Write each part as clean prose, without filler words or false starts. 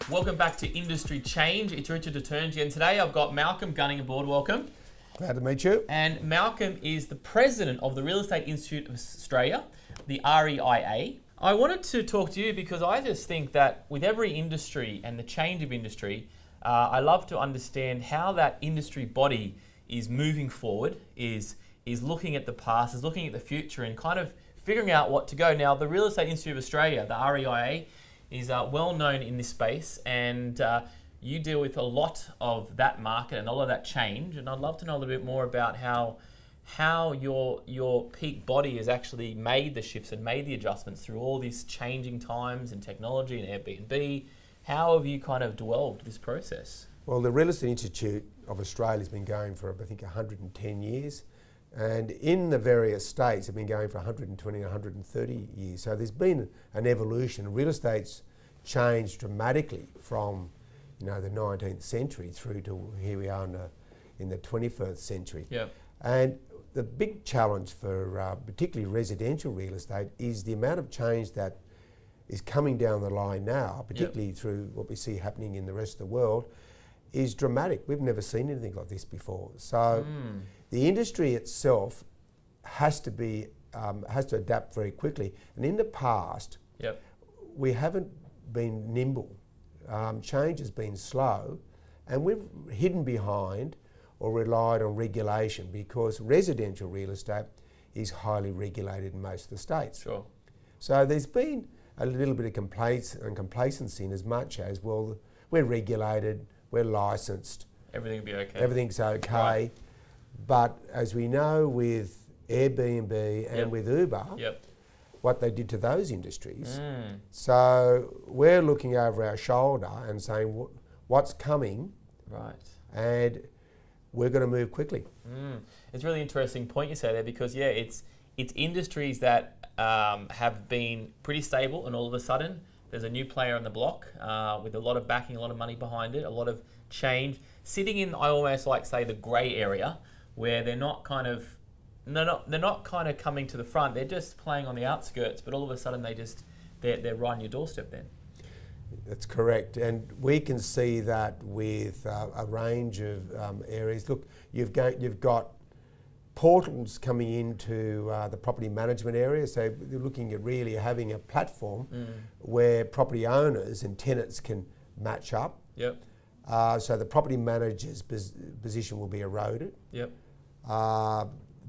Welcome back to Industry Change. It's Richard Detergy, and today I've got Malcolm Gunning aboard. Welcome. Glad to meet you. And Malcolm is the president of the Real Estate Institute of Australia, the REIA. I wanted to talk to you because I just think that with every industry and the change of industry, I love to understand how that industry body is moving forward, is looking at the past, is looking at the future, and kind of figuring out what to go. Now, the Real Estate Institute of Australia, the REIA, is well known in this space, and you deal with a lot of that market and a lot of that change. And I'd love to know a little bit more about how your peak body has actually made the shifts and made the adjustments through all these changing times and technology and Airbnb. How have you kind of delved this process? Well, the Real Estate Institute of Australia has been going for, I think, 110 years. And in the various states have been going for 120, 130 years. So there's been an evolution. Real estate's changed dramatically from, the 19th century through to here we are in the 21st century. Yep. And the big challenge for particularly residential real estate is the amount of change that is coming down the line now, particularly through what we see happening in the rest of the world, is dramatic. We've never seen anything like this before. So the industry itself has to adapt very quickly. And in the past, we haven't been nimble. Change has been slow, and we've hidden behind or relied on regulation because residential real estate is highly regulated in most of the states. Sure. So there's been a little bit of complacency in as much as, well, we're regulated, we're licensed. Everything will be okay. Everything's okay. Right. But as we know with Airbnb and with Uber, what they did to those industries. So we're looking over our shoulder and saying, what's coming? Right. And we're going to move quickly. It's a really interesting point you say there because, it's industries that have been pretty stable, and all of a sudden there's a new player on the block with a lot of backing, a lot of money behind it, a lot of change, sitting in, I almost like say, the grey area where they're not kind of coming to the front. They're just playing on the outskirts, but all of a sudden they're right on your doorstep then. That's correct, and we can see that with a range of areas. Look, you've got portals coming into the property management area, so you're looking at really having a platform where property owners and tenants can match up. So the property manager's position will be eroded.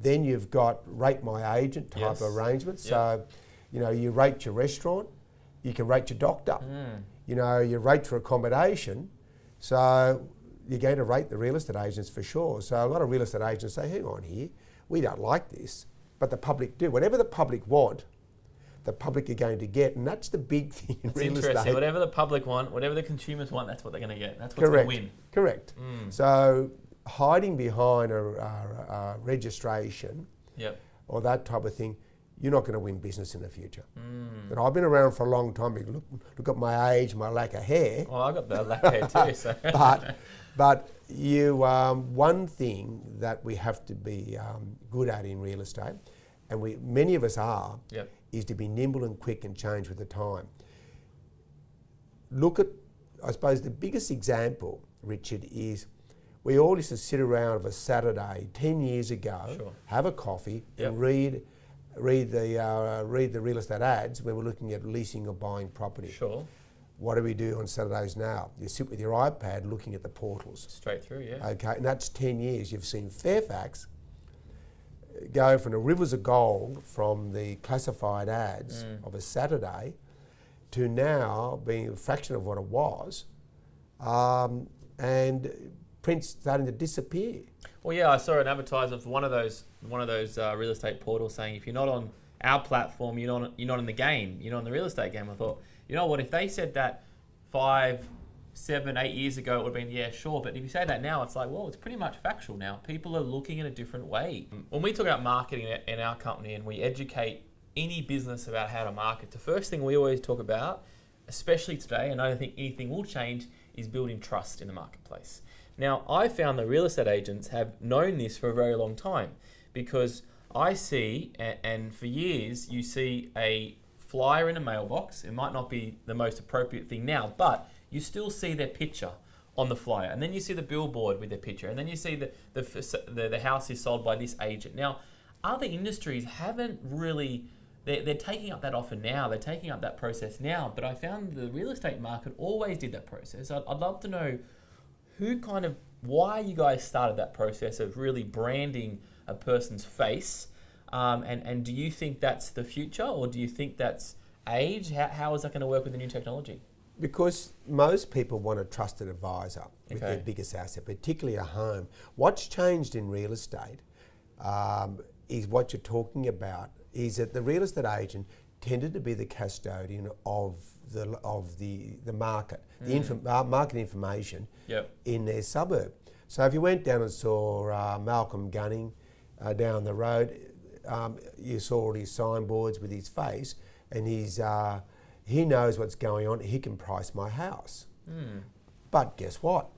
Then you've got rate my agent type arrangements. So, you rate your restaurant, you can rate your doctor. You rate for accommodation. So you're going to rate the real estate agents for sure. So a lot of real estate agents say, hang on here, we don't like this, but the public do. Whatever the public want, the public are going to get, and that's the big thing in real estate. Whatever the public want, whatever the consumers want, that's what they're going to get. That's what's going to win. Correct. So hiding behind a registration or that type of thing, you're not going to win business in the future. And I've been around for a long time. Look at my age, my lack of hair. Well, I've got the lack of hair too. So. But one thing that we have to be good at in real estate, and many of us are, is to be nimble and quick and change with the time. Look at, I suppose, the biggest example, Richard, is we all used to sit around of a Saturday 10 years ago, have a coffee, and read the real estate ads when we're looking at leasing or buying property. What do we do on Saturdays now? You sit with your iPad looking at the portals. Straight through, Okay, and that's 10 years. You've seen Fairfax go from the rivers of gold from the classified ads of a Saturday to now being a fraction of what it was, and print's starting to disappear. Well, I saw an advertisement for one of those real estate portals saying if you're not on our platform, you're not in the game. You're not in the real estate game. I thought, you know what? If they said that 5, 7, 8 years ago, it would have been sure. But if you say that now, it's like, well, it's pretty much factual now. People are looking in a different way. When we talk about marketing in our company and we educate any business about how to market, the first thing we always talk about, especially today, and I don't think anything will change, is building trust in the marketplace. Now, I found that real estate agents have known this for a very long time because I see, and for years, you see a flyer in a mailbox. It might not be the most appropriate thing now, but you still see their picture on the flyer, and then you see the billboard with their picture, and then you see the house is sold by this agent. Now, other industries haven't really, they're taking up that offer now, they're taking up that process now, but I found the real estate market always did that process. I'd love to know why you guys started that process of really branding a person's face, and do you think that's the future, or do you think that's age? How is that going to work with the new technology? Because most people want a trusted advisor with their biggest asset, particularly a home. What's changed in real estate is what you're talking about, is that the real estate agent tended to be the custodian of the market, market information in their suburb. So if you went down and saw Malcolm Gunning down the road, you saw all his signboards with his face, and he knows what's going on. He can price my house. But guess what?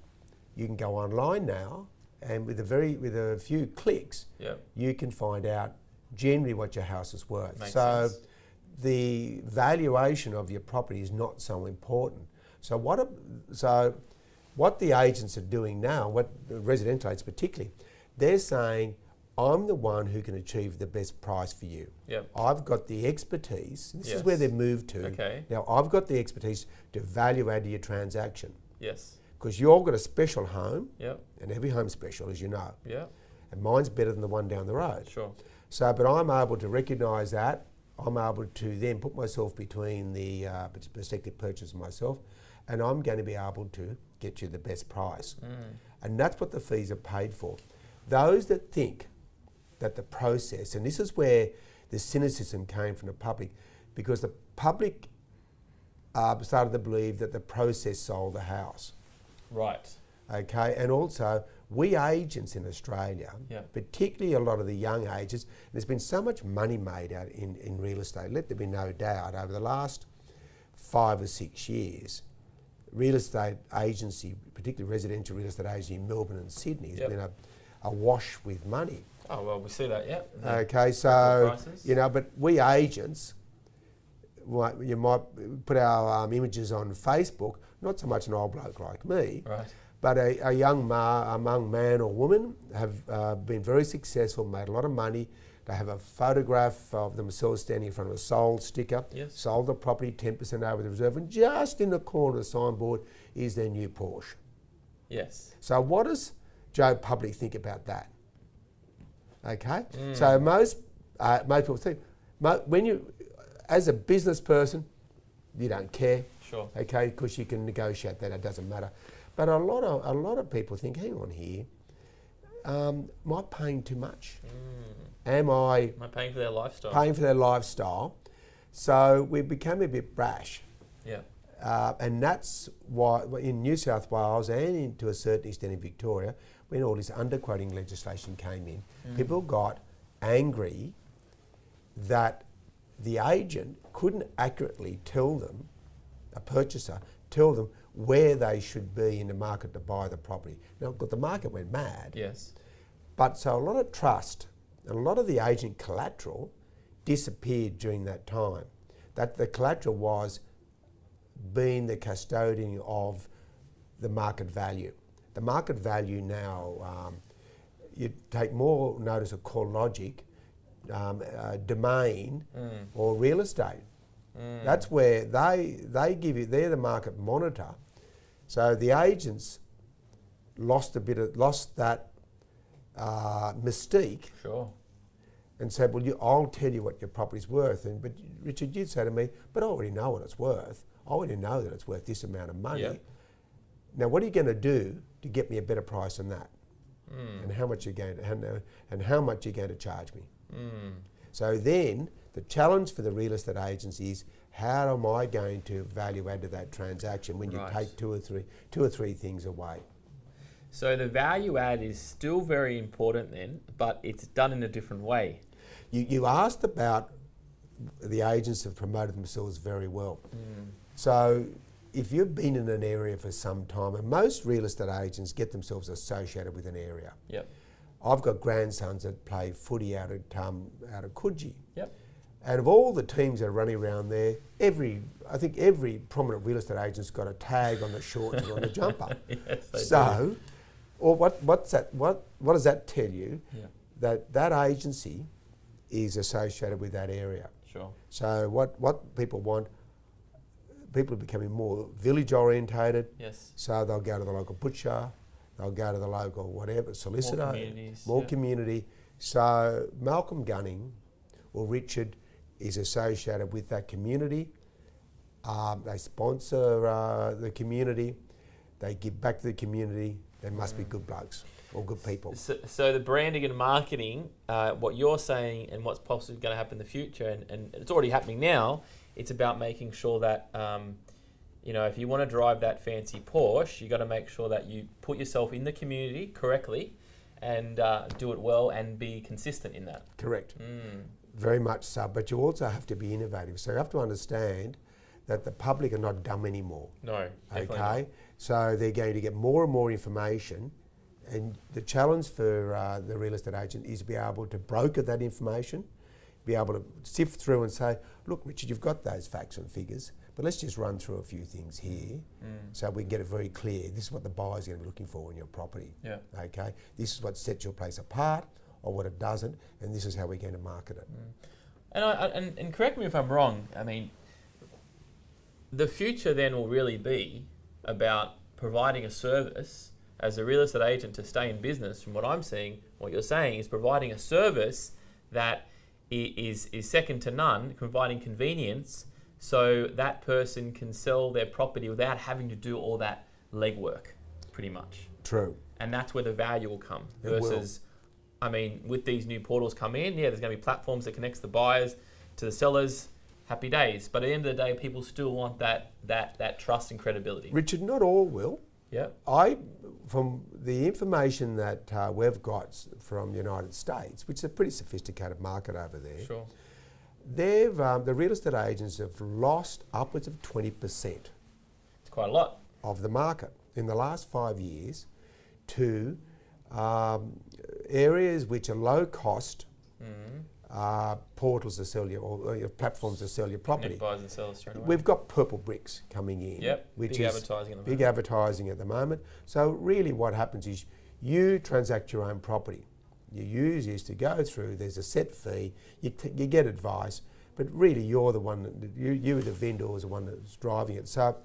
You can go online now, and with a few clicks, you can find out generally what your house is worth. Makes sense. The valuation of your property is not so important. So what the agents are doing now, what the residential agents particularly, they're saying, I'm the one who can achieve the best price for you. I've got the expertise. This is where they've moved to. Now, I've got the expertise to value add to your transaction. Because you've got a special home, and every home's special, as you know. And mine's better than the one down the road. So, but I'm able to recognise that. I'm able to then put myself between the prospective purchase and myself, and I'm going to be able to get you the best price. And that's what the fees are paid for. Those that think that the process, and this is where the cynicism came from the public, because the public started to believe that the process sold the house. Okay, and also we agents in Australia, particularly a lot of the young agents, there's been so much money made out in real estate, let there be no doubt, over the last 5 or 6 years, real estate agency, particularly residential real estate agency in Melbourne and Sydney, has been awash with money. Oh, well, we see that, Okay, so, but we agents, you might put our images on Facebook, not so much an old bloke like me, but a young man or woman have been very successful, made a lot of money. They have a photograph of themselves standing in front of a sold sticker, sold the property 10% over the reserve, and just in the corner of the signboard is their new Porsche. So what does Joe Public think about that? Okay, so most people think, when you, as a business person, you don't care. Okay, because you can negotiate that, it doesn't matter. But a lot of people think, hang on here, am I paying too much? Am I paying for their lifestyle? Paying for their lifestyle. So we became a bit brash. And that's why in New South Wales and to a certain extent in Victoria, when all this underquoting legislation came in, people got angry that the agent couldn't accurately tell them, a purchaser, tell them where they should be in the market to buy the property. Now, the market went mad. But so a lot of trust and a lot of the agent collateral disappeared during that time. That the collateral was being the custodian of the market value. The market value now, you take more notice of CoreLogic, Domain, or real estate. That's where they give you, they're the market monitor. So the agents lost that mystique. And said, well, I'll tell you what your property's worth. But Richard, you'd say to me, but I already know what it's worth. I already know that it's worth this amount of money. Now, what are you going to do to get me a better price than that? And how much you're going to charge me? So then the challenge for the real estate agents is, how am I going to value add to that transaction when you take two or three things away? So the value add is still very important then, but it's done in a different way. You asked about the agents have promoted themselves very well. So if you've been in an area for some time, and most real estate agents get themselves associated with an area. I've got grandsons that play footy out at Coogee. And of all the teams that are running around there, I think every prominent real estate agent's got a tag on the shorts and on the jumper. Yes, they So, do. or what does that tell you? Yeah. That agency is associated with that area. Sure. So what people want, people are becoming more village orientated. Yes. So they'll go to the local butcher, they'll go to the local whatever, solicitor. More communities. More yeah. community. So Malcolm Gunning or Richard is associated with that community. They sponsor the community. They give back to the community. They must be good blokes or good people. So the branding and marketing, what you're saying and what's possibly going to happen in the future, and it's already happening now, it's about making sure that, if you want to drive that fancy Porsche, you got to make sure that you put yourself in the community correctly and do it well and be consistent in that. Correct. Very much so. But you also have to be innovative. So you have to understand that the public are not dumb anymore. No, definitely okay? not. So they're going to get more and more information. And the challenge for the real estate agent is to be able to broker that information, be able to sift through and say, look, Richard, you've got those facts and figures, but let's just run through a few things here so we can get it very clear. This is what the buyer's going to be looking for in your property. Yeah. Okay? This is what sets your place apart or what it doesn't, and this is how we're going to market it. And correct me if I'm wrong, I mean, the future then will really be about providing a service as a real estate agent to stay in business. From what I'm seeing, what you're saying is providing a service that is second to none, providing convenience so that person can sell their property without having to do all that legwork, pretty much. True. And that's where the value will come It will. versus, I mean, with these new portals come in, there's going to be platforms that connects the buyers to the sellers. Happy days. But at the end of the day, people still want that trust and credibility. Richard, not all will. Yeah. From the information that we've got from the United States, which is a pretty sophisticated market over there, Sure. the real estate agents have lost upwards of 20% It's quite a lot. of the market in the last 5 years to areas which are low cost portals to sell your, or platforms to sell your property. Connect buyers and sellers straight away. We've got Purple Bricks coming in, Yep, which big is advertising at the big moment. advertising at the moment. So really, what happens is you transact your own property. You use is to go through. There's a set fee. You get advice, but really you're the one. You the vendor is the one that's driving it. So,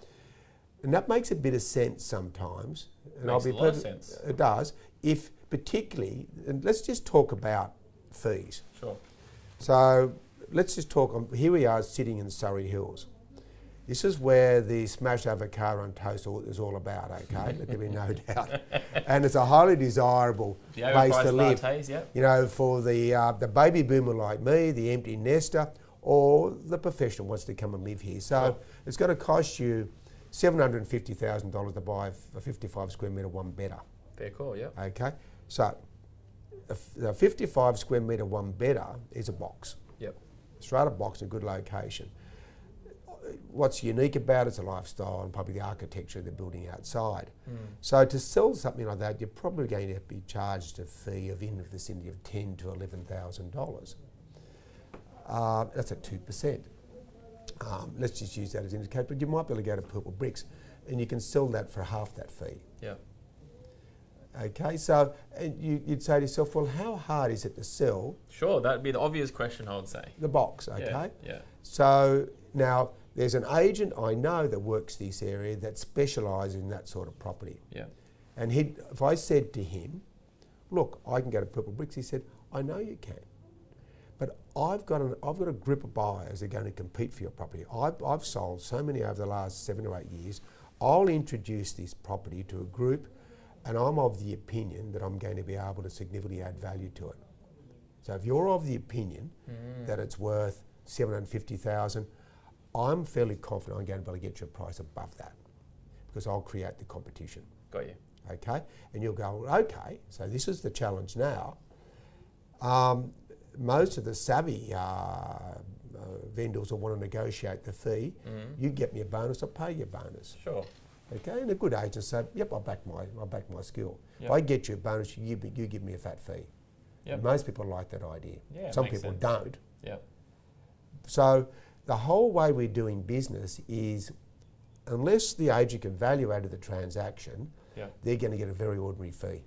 and that makes a bit of sense sometimes. And Makes a lot of sense. It does. If particularly, and let's just talk about fees. Sure. So let's just talk. Here we are sitting in Surrey Hills. This is where the smash avocado on toast is all about, okay? Let there be no doubt. And it's a highly desirable The place to overpriced live. lattes, yep. You know, for the baby boomer like me, the empty nester, or the professional wants to come and live here. So Sure. it's going to cost you $750,000 to buy a 55 square metre one bedder. Fair call, yeah. Okay, so a 55 square metre one bedder is a box. Yep. Strata box in a good location. What's unique about it's a lifestyle and probably the architecture they're building outside. So to sell something like that, you're probably going to be charged a fee of in the vicinity of $10,000 to $11,000. That's at 2%. Let's just use that as an indicator, but you might be able to go to Purple Bricks and you can sell that for half that fee. Yeah. Okay, so and you'd say to yourself, well, how hard is it to sell Sure, that'd be the obvious question, I would say. the box, okay? Yeah. Yeah. So now there's an agent I know that works this area that specialises in that sort of property. Yeah. And if I said to him, look, I can go to Purple Bricks, he said, I know you can. But I've got a group of buyers that are going to compete for your property. I've sold so many over the last 7 or 8 years. I'll introduce this property to a group and I'm of the opinion that I'm going to be able to significantly add value to it. So if you're of the opinion that it's worth $750,000, I'm fairly confident I'm going to be able to get you a price above that because I'll create the competition. Got you. Okay? And you'll go, okay, so this is the challenge now. Most of the savvy vendors will want to negotiate the fee. You get me a bonus, I'll pay you a bonus. Sure. Okay, and a good agent say, yep, I'll back my skill. Yep. If I get you a bonus, you give me a fat fee. Yep. Most people like that idea. Yeah, Some makes people sense. don't. Yep. So the whole way we're doing business is, unless the agent can value add to the transaction, they're going to get a very ordinary fee.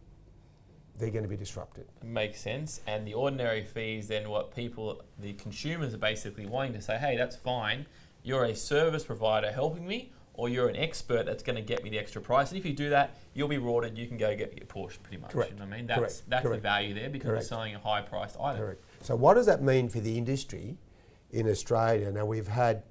They're going to be disrupted. Makes sense. And the ordinary fee is then what the consumers are basically wanting to say, hey, that's fine. You're a service provider helping me, or you're an expert that's going to get me the extra price. And if you do that, you'll be rewarded. You can go get your Porsche pretty much. Correct. You know what I mean? Correct. That's the value there, because you're selling a high priced item. Correct. So what does that mean for the industry in Australia? Now we've had,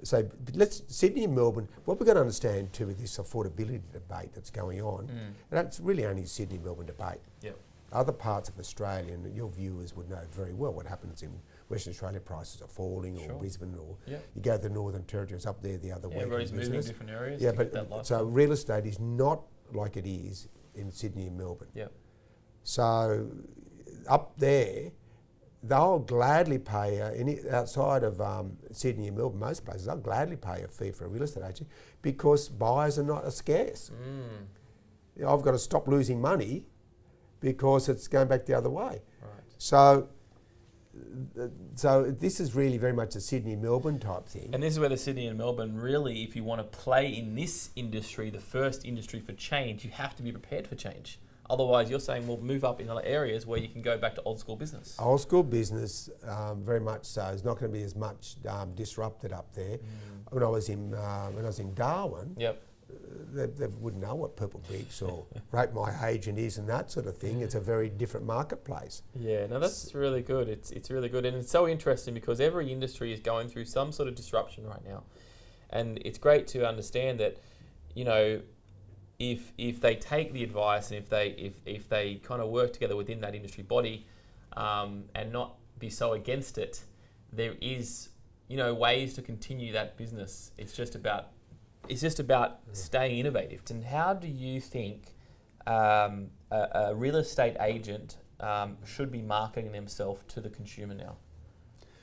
Sydney and Melbourne, what we've got to understand too with this affordability debate that's going on, and that's really only a Sydney Melbourne debate. Yep. Other parts of Australia, and your viewers would know very well what happens in Western Australia, prices are falling, or Brisbane, or you go to the Northern Territory, it's up there the other way. Everybody's moving to different areas. Yeah, but so real estate is not like it is in Sydney and Melbourne. Yep. So up there, they'll gladly pay, outside of Sydney and Melbourne, most places, they'll gladly pay a fee for a real estate agent because buyers are not scarce. You know, I've got to stop losing money because it's going back the other way. Right. So this is really very much a Sydney-Melbourne type thing. And this is where the Sydney and Melbourne really, if you want to play in this industry, the first industry for change, you have to be prepared for change. Otherwise, you're saying we'll move up in other areas where you can go back to old school business. Old school business, very much so. It's not going to be as much disrupted up there. When I was in Darwin, they wouldn't know what Purple Beach or Rate My Agent is and that sort of thing. It's a very different marketplace. Yeah, no, that's really good. It's really good, and it's so interesting because every industry is going through some sort of disruption right now, and it's great to understand that, you know, if they take the advice and if they kind of work together within that industry body, and not be so against it, there is, you know, ways to continue that business. It's just about staying innovative. And how do you think a real estate agent should be marketing themselves to the consumer now?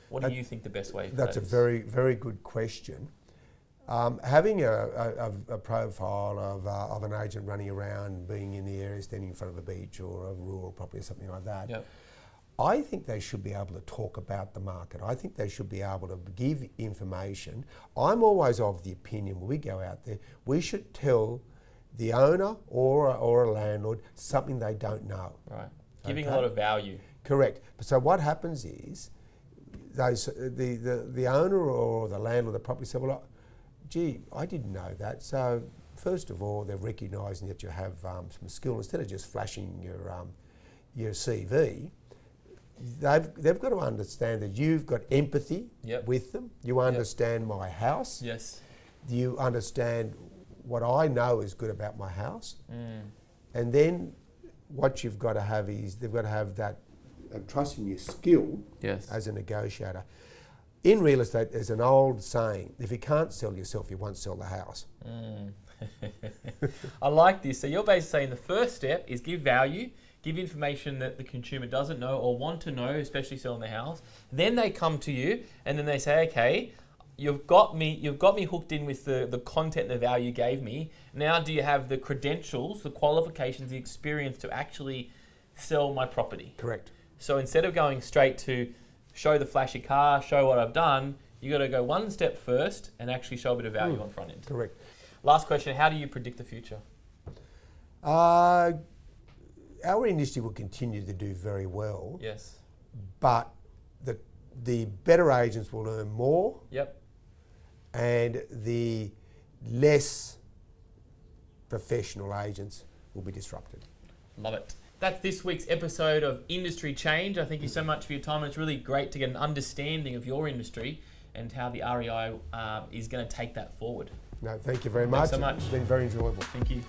What do you think the best way for that is? That's a very, very good question. Having a profile of an agent running around, being in the area, standing in front of a beach or a rural property or something like that, I think they should be able to talk about the market. I think they should be able to give information. I'm always of the opinion when we go out there, we should tell the owner or a landlord something they don't know. Right. Giving a lot of value. Correct. So what happens is the owner or the landlord of the property said, well, gee, I didn't know that. So first of all, they're recognising that you have some skill. Instead of just flashing your CV, they've got to understand that you've got empathy with them. You understand my house. Yes. You understand what I know is good about my house. And then what you've got to have is they've got to have that trust in your skill as a negotiator. In real estate, there's an old saying, if you can't sell yourself, you won't sell the house. I like this. So you're basically saying the first step is give value, give information that the consumer doesn't know or want to know, especially selling the house. Then they come to you and then they say, okay, you've got me hooked in with the content and the value you gave me. Now do you have the credentials, the qualifications, the experience to actually sell my property? Correct. So instead of going straight to show the flashy car, show what I've done, you got to go one step first and actually show a bit of value on front end. Correct. Last question, how do you predict the future? Our industry will continue to do very well. Yes. But the better agents will earn more. Yep. And the less professional agents will be disrupted. Love it. That's this week's episode of Industry Change. I thank you so much for your time. It's really great to get an understanding of your industry and how the REI is going to take that forward. No, thank you very much. Thanks so much. It's been very enjoyable. Thank you.